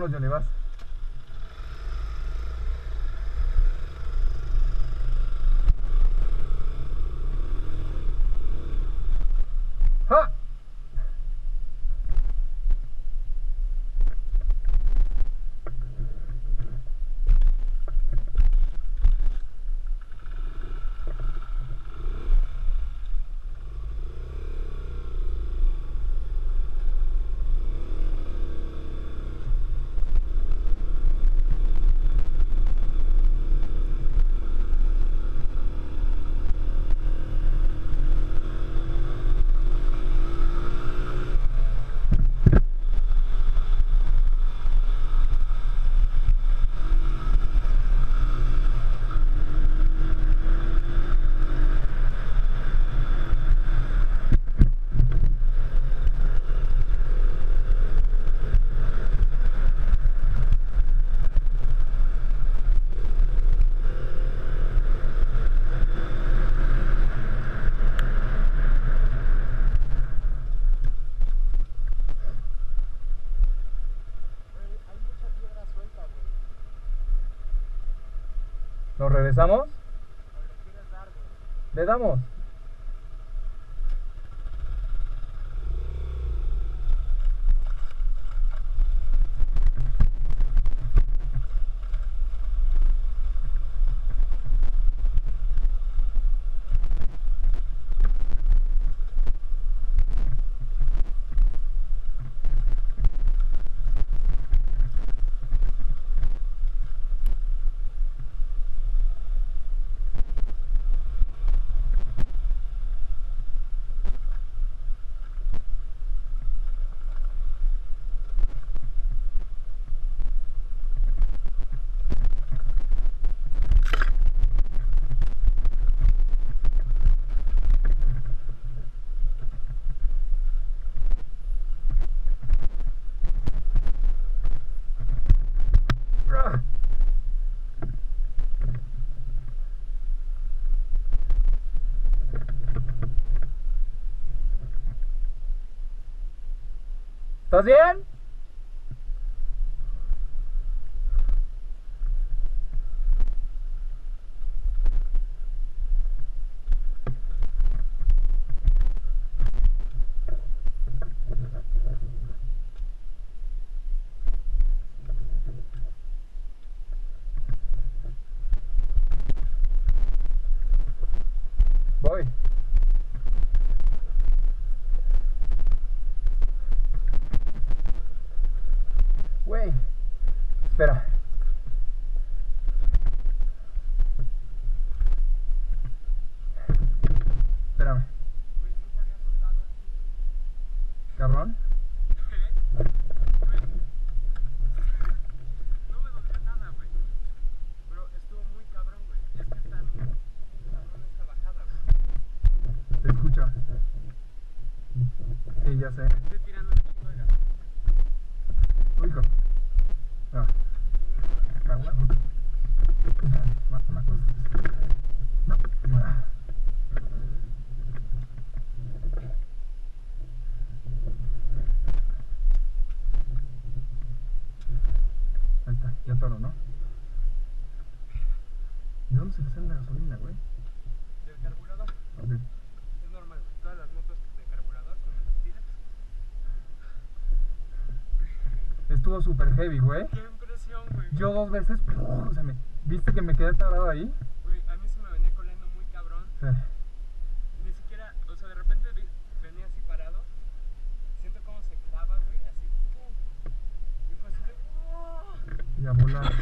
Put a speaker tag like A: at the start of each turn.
A: Vamos, Johnny, vas. ¡Ja! ¿Nos regresamos? ¿Le damos? ¿Estás bien? Voy. Güey, espera. Espérame. Cabrón.
B: No me dolió nada, güey. Pero estuvo muy cabrón, güey. Es que está muy cabrón esta bajada, güey.
A: Se escucha. Sí, ya sé.
B: Estoy tirando un chingo de gas.
A: Uy, hijo. Ah. Cabrón. Una cosa. No. Ahí está, ya toro, ¿no? ¿De dónde se le sale la gasolina, güey?
B: Del carburador.
A: Ok.
B: Es normal, güey. Todas las motos de carburador cuando las tiras.
A: Estuvo súper heavy, güey.
B: Qué impresión, güey.
A: Yo 2 veces, o sea, ¿viste que me quedé parado ahí?
B: Güey, a mí se me venía corriendo muy cabrón.
A: Sí.
B: Ni siquiera, o sea, de repente venía así parado. Siento cómo se clava, güey, así. ¡Pum! Y fue así de. ¡Oh!
A: Y a volar.